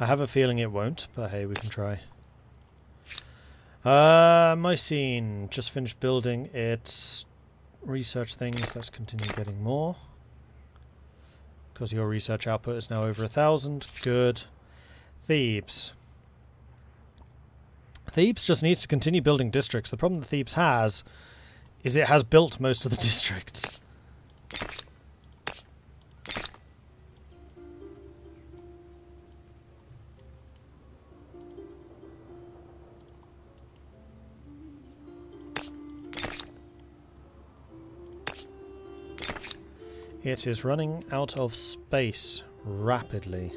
I have a feeling it won't, but hey, we can try. Mycene. Just finished building its research things. Let's continue getting more. Because your research output is now over 1,000. Good. Thebes. Thebes just needs to continue building districts. The problem that Thebes has is it has built most of the districts. It is running out of space rapidly.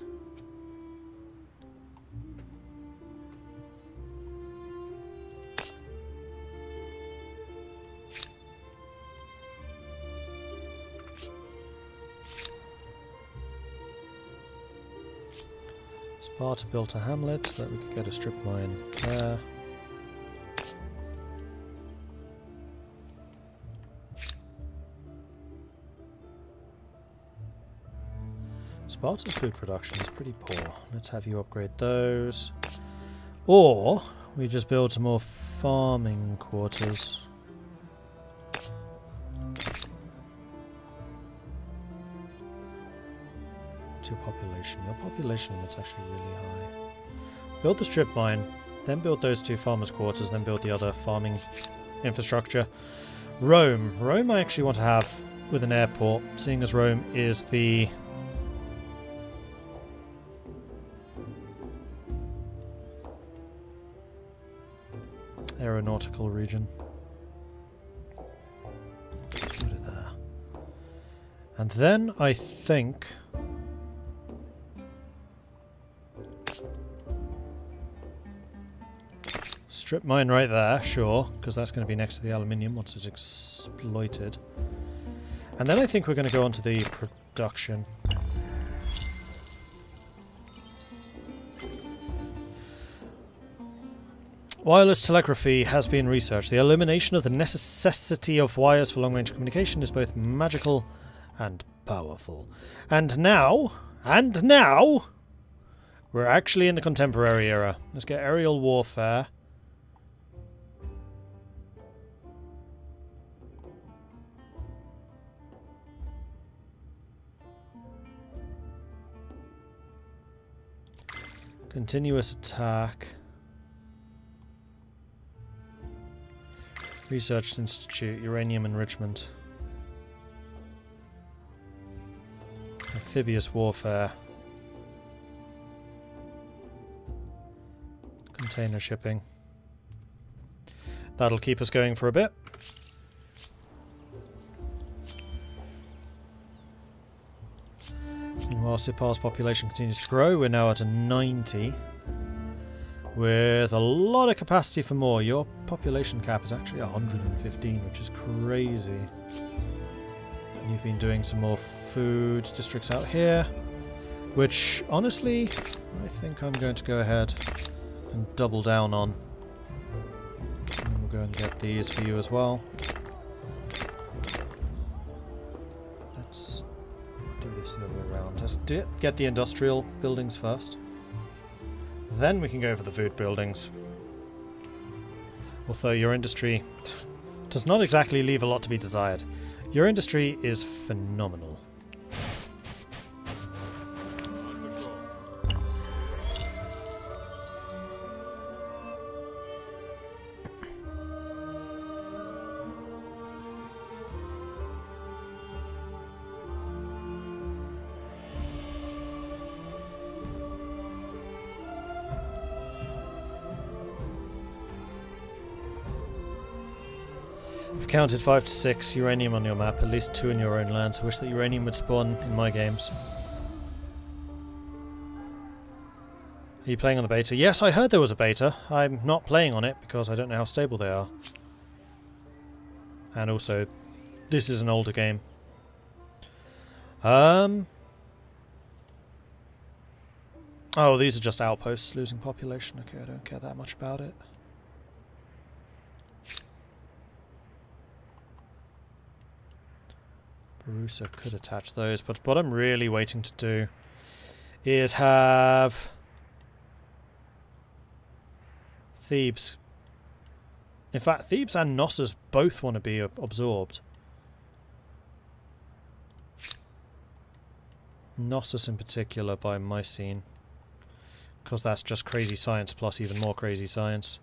Sparta built a hamlet so that we could get a strip mine there. Sparta's food production is pretty poor. Let's have you upgrade those. Or we just build some more farming quarters. To population. Your population limit's actually really high. Build the strip mine, then build those 2 farmers' quarters, then build the other farming infrastructure. Rome. Rome I actually want to have with an airport, seeing as Rome is the aeronautical region. Let's put it there. And then I think strip mine right there, sure, because that's going to be next to the aluminium once it's exploited. And then I think we're going to go on to the production. Wireless telegraphy has been researched. The elimination of the necessity of wires for long-range communication is both magical and powerful. And now, we're actually in the contemporary era. Let's get aerial warfare. Continuous attack. Research Institute, uranium enrichment. Amphibious warfare. Container shipping. That'll keep us going for a bit. And whilst Ipal's population continues to grow, we're now at a 90. With a lot of capacity for more. Your population cap is actually 115, which is crazy. And you've been doing some more food districts out here, which honestly, I think I'm going to go ahead and double down on. And we'll go and get these for you as well. Let's do this the other way around. Let's get the industrial buildings first. Then we can go for the food buildings. Although your industry does not exactly leave a lot to be desired. Your industry is phenomenal. I've counted 5 to 6 uranium on your map, at least 2 in your own lands. I wish that uranium would spawn in my games. Are you playing on the beta? Yes, I heard there was a beta. I'm not playing on it because I don't know how stable they are. And also, this is an older game. Oh, these are just outposts losing population. Okay, I don't care that much about it. Barusa could attach those, but what I'm really waiting to do is have Thebes. In fact, Thebes and Knossos both want to be absorbed. Knossos in particular by Mycene. Because that's just crazy science plus even more crazy science.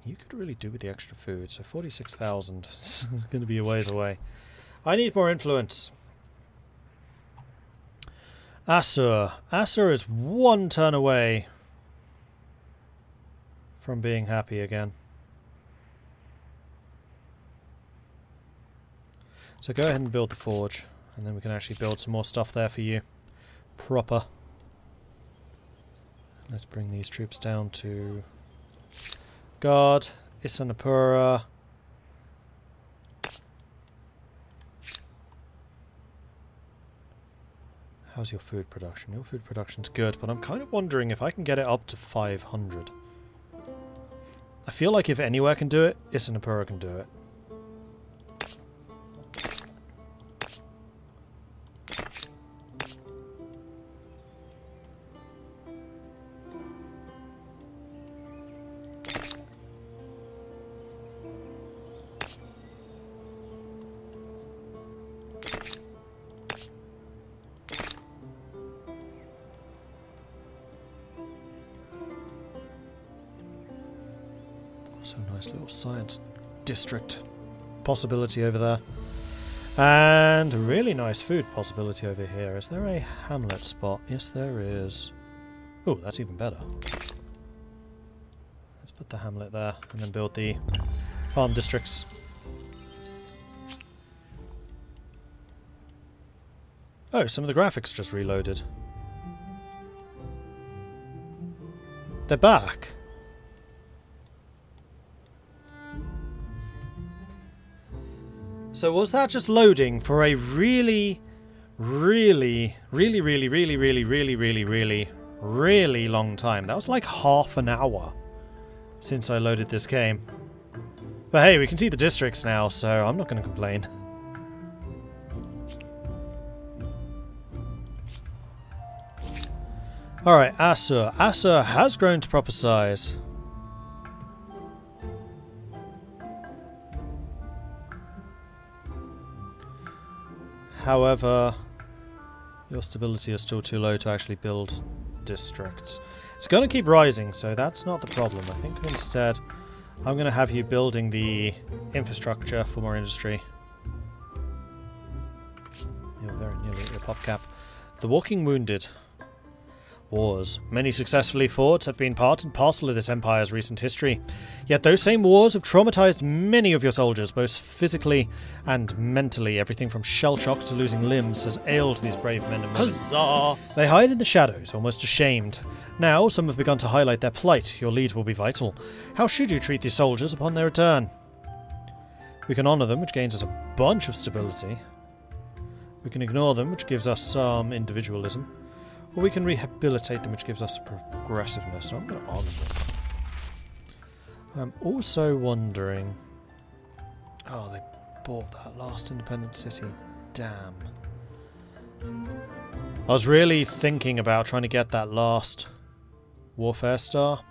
You could really do with the extra food, so 46,000 is going to be a ways away. I need more influence. Assur. Assur is one turn away from being happy again. So go ahead and build the forge, and then we can actually build some more stuff there for you. Proper. Let's bring these troops down to Guard, Isanapura. How's your food production? Your food production's good, but I'm kind of wondering if I can get it up to 500. I feel like if anywhere can do it, Isanapura can do it. So nice little science district possibility over there. And a really nice food possibility over here. Is there a hamlet spot? Yes, there is. Oh, that's even better. Let's put the hamlet there and then build the farm districts. Oh, some of the graphics just reloaded. They're back. So was that just loading for a really long time? That was like half an hour since I loaded this game. But hey, we can see the districts now, so I'm not going to complain. Alright, Assur. Assur has grown to proper size. However, your stability is still too low to actually build districts. It's going to keep rising, so that's not the problem. I think instead I'm going to have you building the infrastructure for more industry. You're very nearly at your pop cap. The Walking Wounded. Wars. Many successfully fought have been part and parcel of this empire's recent history. Yet those same wars have traumatized many of your soldiers, both physically and mentally. Everything from shell shock to losing limbs has ailed these brave men and women. Huzzah! They hide in the shadows, almost ashamed. Now, some have begun to highlight their plight. Your lead will be vital. How should you treat these soldiers upon their return? We can honour them, which gains us a bunch of stability. We can ignore them, which gives us some individualism. Or we can rehabilitate them, which gives us progressiveness. So I'm going to honour them. I'm also wondering... Oh, they bought that last independent city. Damn. I was really thinking about trying to get that last warfare star.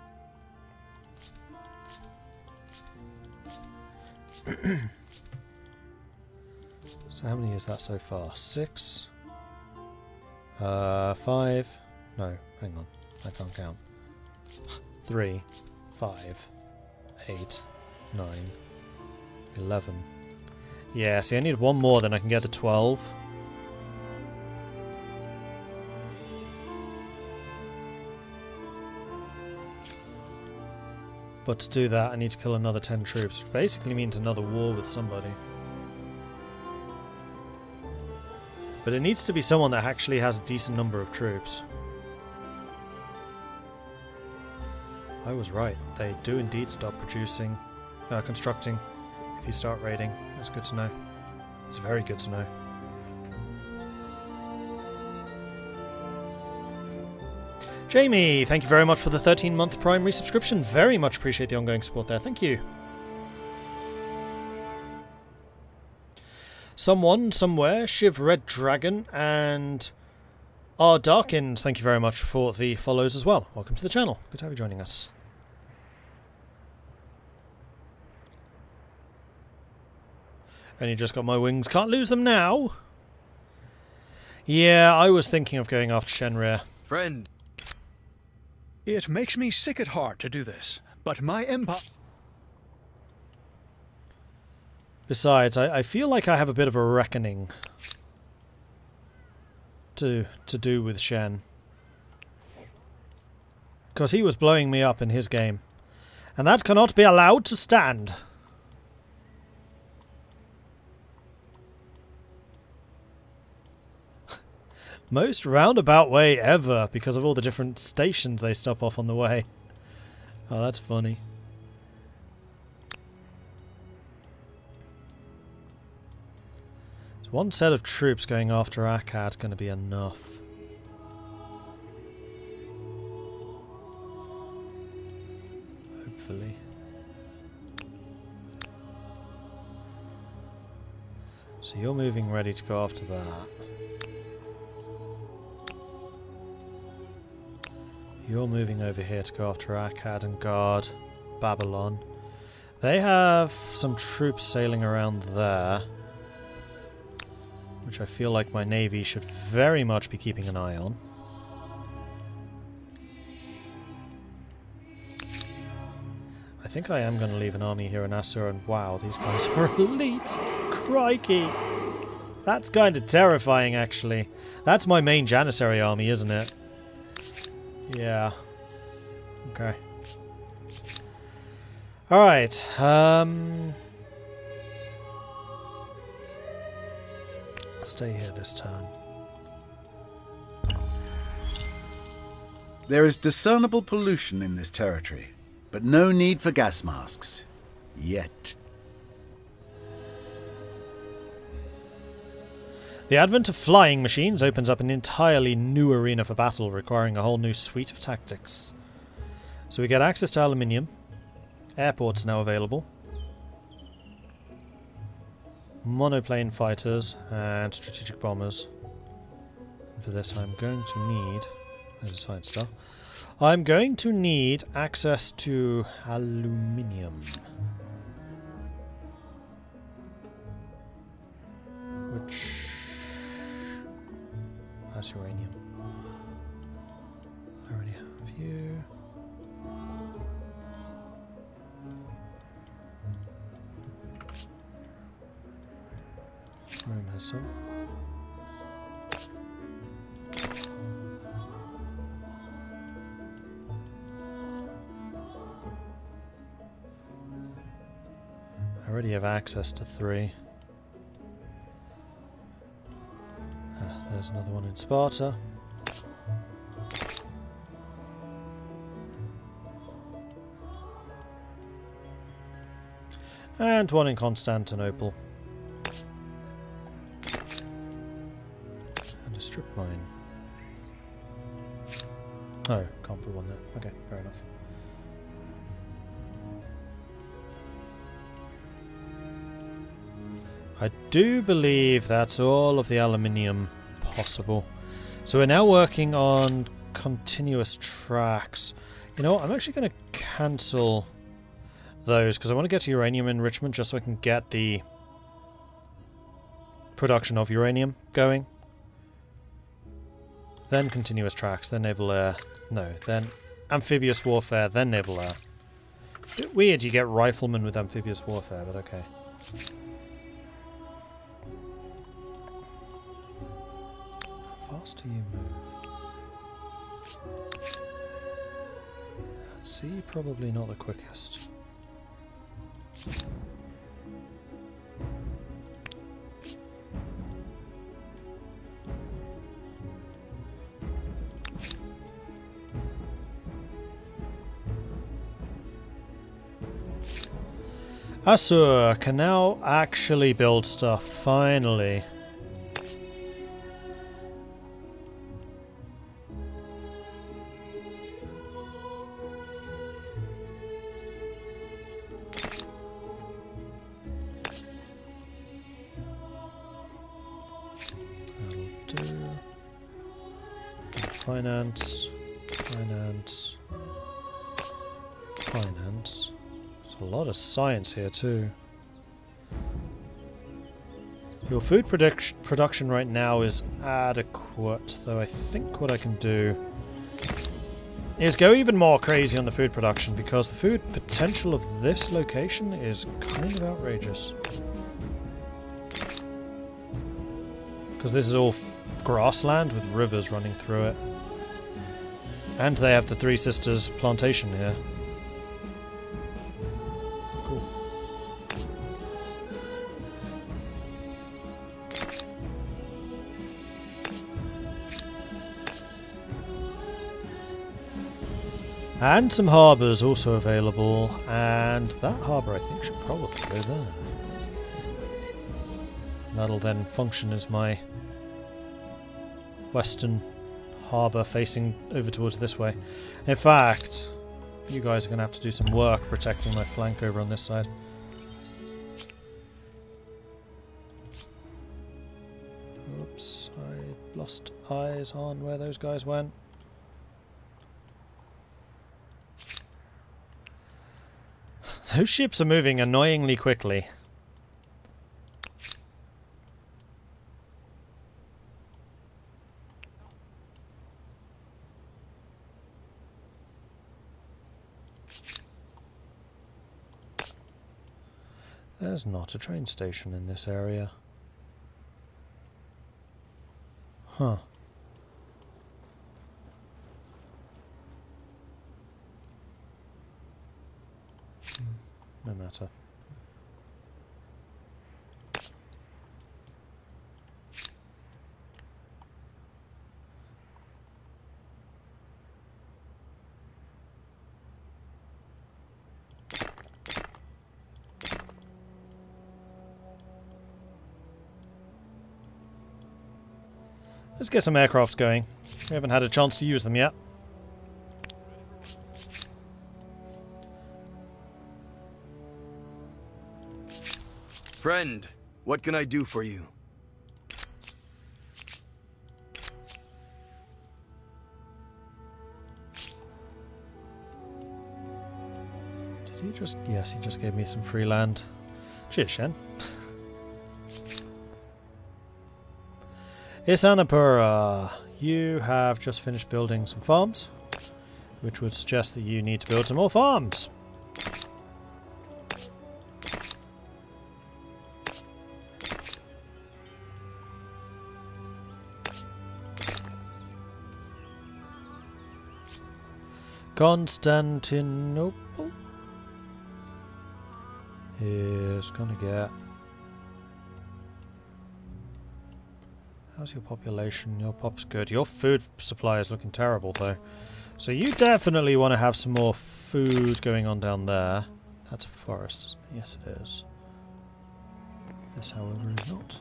So how many is that so far? 6? 5. No, hang on. I can't count. 3, 5, 8, 9, 11. Yeah, see, I need one more, then I can get to 12. But to do that, I need to kill another 10 troops, which basically means another war with somebody. But it needs to be someone that actually has a decent number of troops. I was right. They do indeed stop producing, constructing if you start raiding. That's good to know. It's very good to know. Jamie, thank you very much for the 13-month Prime resubscription. Very much appreciate the ongoing support there. Thank you. Someone, somewhere, Shiv Red Dragon and Darkins, thank you very much for the follows as well. Welcome to the channel. Good to have you joining us. Only just got my wings. Can't lose them now. Yeah, I was thinking of going after Shenrir. Friend. It makes me sick at heart to do this, but my empire... Besides, I feel like I have a bit of a reckoning to do with Shen. Because he was blowing me up in his game. And that cannot be allowed to stand. Most roundabout way ever, because of all the different stations they stop off on the way. Oh, that's funny. Is one set of troops going after Akkad going to be enough? Hopefully. So you're moving ready to go after that. You're moving over here to go after Akkad and guard Babylon. They have some troops sailing around there, which I feel like my navy should very much be keeping an eye on. I think I am going to leave an army here in Assur, and wow, these guys are elite! Crikey! That's kind of terrifying, actually. That's my main Janissary army, isn't it? Yeah. Okay. Alright, stay here this turn. There is discernible pollution in this territory, but no need for gas masks. Yet. The advent of flying machines opens up an entirely new arena for battle, requiring a whole new suite of tactics. So we get access to aluminium. Airports now available. Monoplane fighters and strategic bombers. And for this I'm going to need... there's a side stuff. I'm going to need access to aluminium. Which... that's uranium. I already have you. Rome has some. I already have access to 3. There's another one in Sparta. And one in Constantinople. And a strip mine. Oh, can't put one there. Okay, fair enough. I do believe that's all of the aluminium possible. So we're now working on continuous tracks. You know what, I'm actually going to cancel those because I want to get to uranium enrichment just so I can get the production of uranium going. Then continuous tracks, then naval air. No, then amphibious warfare, then naval air. Bit weird you get riflemen with amphibious warfare, but okay. How fast do you move? At sea, probably not the quickest. Assur can now actually build stuff, finally. That'll do. finance, finance, finance. There's a lot of science here too. Your food production right now is adequate, though I think what I can do is go even more crazy on the food production, because the food potential of this location is kind of outrageous. Because this is all grassland with rivers running through it. And they have the Three Sisters plantation here. Cool. And some harbours also available, and that harbour I think should probably go there. That'll then function as my western harbour facing over towards this way. In fact, you guys are going to have to do some work protecting my flank over on this side. Oops, I lost eyes on where those guys went. Those ships are moving annoyingly quickly. There's not a train station in this area. Huh. No matter. Let's get some aircraft going. We haven't had a chance to use them yet. Friend, what can I do for you? Did he just... Yes, he just gave me some free land. Cheers, Shen. Isanapura, you have just finished building some farms, which would suggest that you need to build some more farms. Constantinople is gonna get... How's your population? Your pop's good. Your food supply is looking terrible though. So you definitely want to have some more food going on down there. That's a forest, isn't it? Yes it is. This however is not.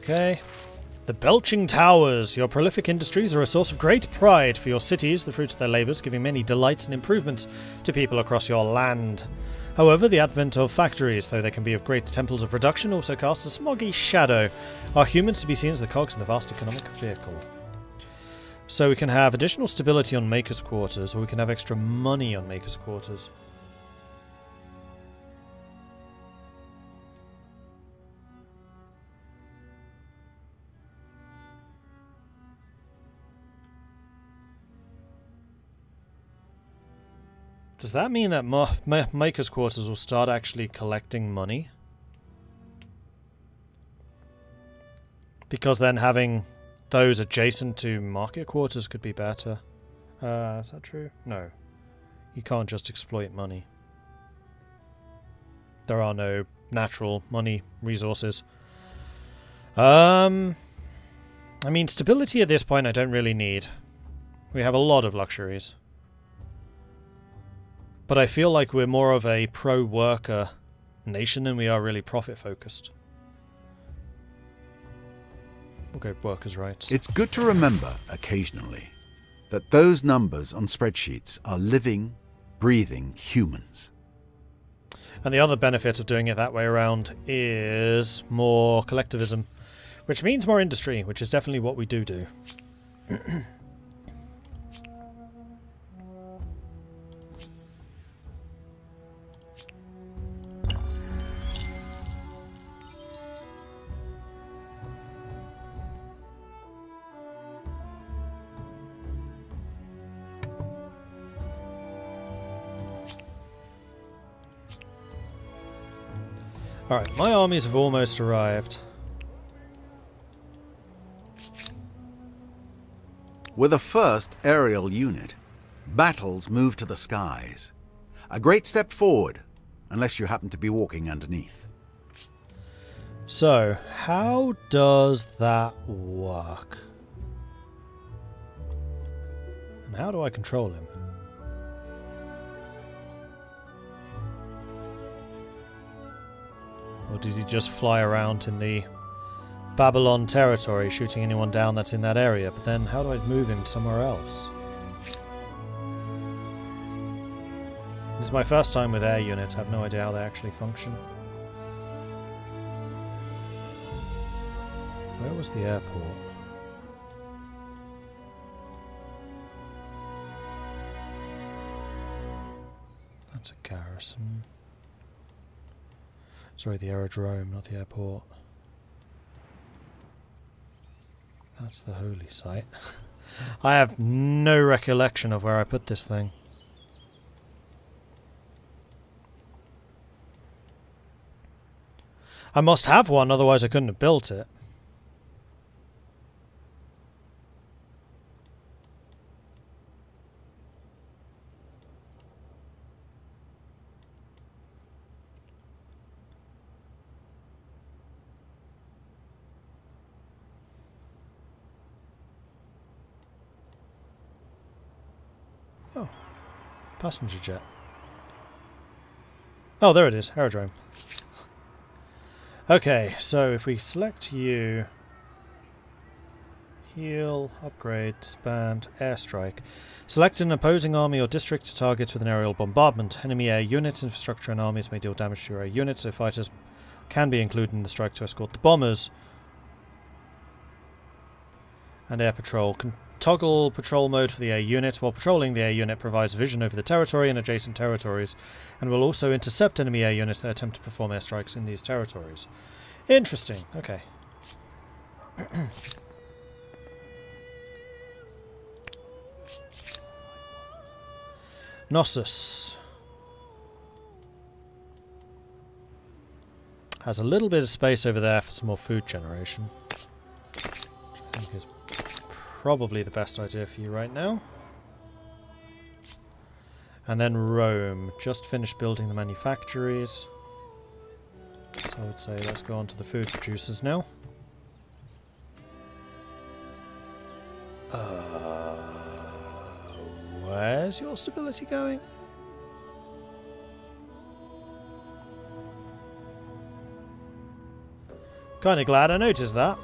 Okay. The Belching Towers. Your prolific industries are a source of great pride for your cities, the fruits of their labours, giving many delights and improvements to people across your land. However, the advent of factories, though they can be of great temples of production, also casts a smoggy shadow. Are humans to be seen as the cogs in the vast economic vehicle? So we can have additional stability on Maker's Quarters, or we can have extra money on Maker's Quarters. Does that mean that Maker's Quarters will start actually collecting money? Because then having those adjacent to Market Quarters could be better. Is that true? No. You can't just exploit money. There are no natural money resources. I mean, stability at this point I don't really need. We have a lot of luxuries. But I feel like we're more of a pro-worker nation than we are really profit-focused. We'll go workers' rights. It's good to remember, occasionally, that those numbers on spreadsheets are living, breathing humans. And the other benefit of doing it that way around is more collectivism, which means more industry, which is definitely what we do. Alright, my armies have almost arrived. With a first aerial unit, battles move to the skies. A great step forward, unless you happen to be walking underneath. So, how does that work? And how do I control him? Or did he just fly around in the Babylon territory, shooting anyone down that's in that area? But then, how do I move him somewhere else? This is my first time with air units. I have no idea how they actually function. Where was the airport? That's a garrison. Sorry, the aerodrome, not the airport. That's the holy site. I have no recollection of where I put this thing. I must have one, otherwise I couldn't have built it. Oh, passenger jet. Oh, there it is, aerodrome. Okay, so if we select you, heal, upgrade, disband, airstrike. Select an opposing army or district to target with an aerial bombardment. Enemy air units, infrastructure and armies may deal damage to your air units, so fighters can be included in the strike to escort the bombers. And air patrol. Can toggle patrol mode for the air unit. While patrolling, the air unit provides vision over the territory and adjacent territories, and will also intercept enemy air units that attempt to perform airstrikes in these territories. Interesting. Okay. Knossos has a little bit of space over there for some more food generation, which I think is probably the best idea for you right now. And then Rome. Just finished building the manufactories. So I would say let's go on to the food producers now. Where's your stability going? Kinda glad I noticed that.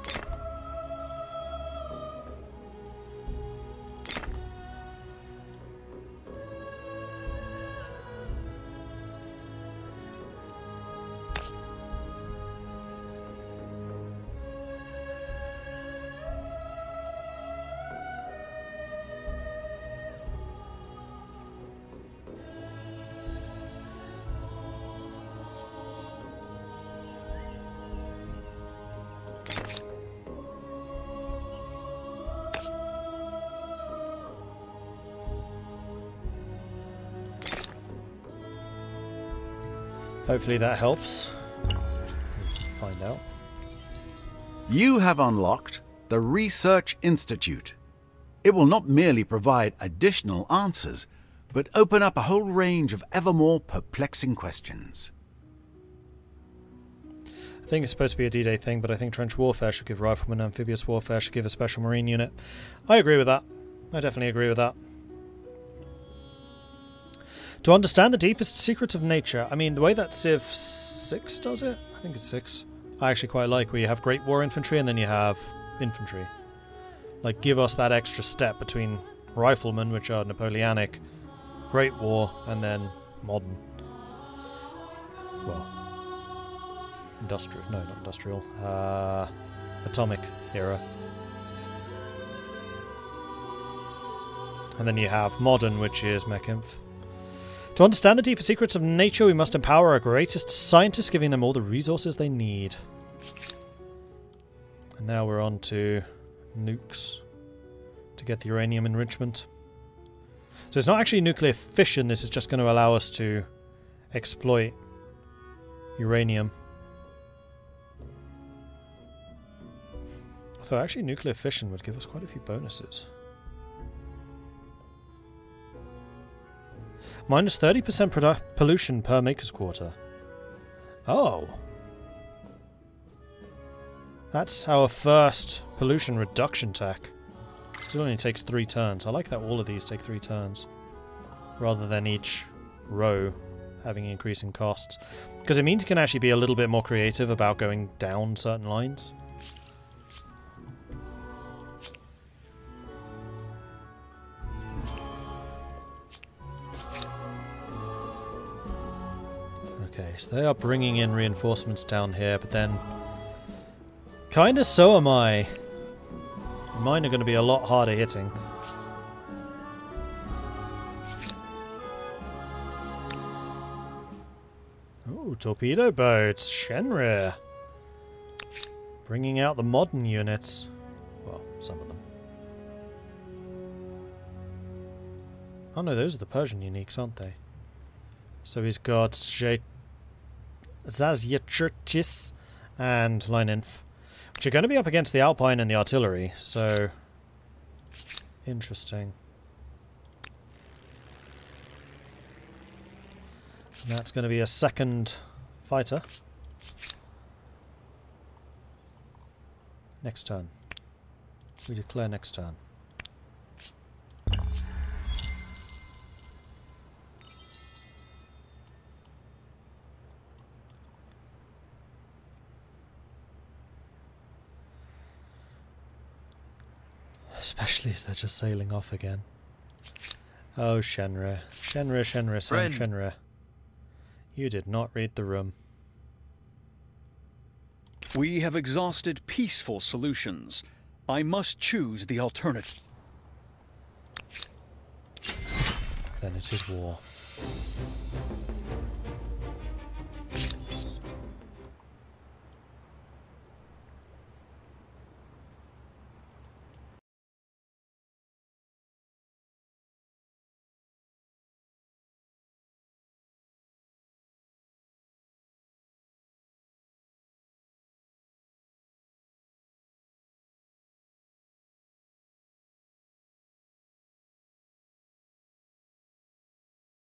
Hopefully that helps. Let's find out. You have unlocked the Research Institute. It will not merely provide additional answers, but open up a whole range of ever more perplexing questions. I think it's supposed to be a D-Day thing, but I think trench warfare should give riflemen, amphibious warfare should give a special marine unit. I agree with that. I definitely agree with that. To understand the deepest secrets of nature. I mean, the way that Civ 6 does it? I think it's 6. I actually quite like where you have Great War infantry and then you have infantry. Like, give us that extra step between riflemen, which are Napoleonic, Great War, and then modern. Well, industrial. No, not industrial. Atomic era. And then you have modern, which is mech-inf. To understand the deeper secrets of nature, we must empower our greatest scientists, giving them all the resources they need. And now we're on to nukes to get the uranium enrichment. So it's not actually nuclear fission, this is just going to allow us to exploit uranium. Although actually nuclear fission would give us quite a few bonuses. Minus 30% pollution per maker's quarter. Oh. That's our first pollution reduction tech. So it only takes 3 turns. I like that all of these take 3 turns. Rather than each row having increasing costs. Because it means you can actually be a little bit more creative about going down certain lines. Okay, so they are bringing in reinforcements down here, but then kinda so am I. Mine are going to be a lot harder hitting. Ooh, torpedo boats, Shenrir. Bringing out the modern units. Well, some of them. Oh no, those are the Persian uniques, aren't they? So he's got Zazyachurchis and Leinenf, which are going to be up against the Alpine and the artillery, so interesting. And that's going to be a second fighter. Next turn. We declare next turn. Especially as they're just sailing off again. Oh, Shenrir. Shenrir, Shenrir, Shenrir. You did not read the room. We have exhausted peaceful solutions. I must choose the alternative. Then it is war.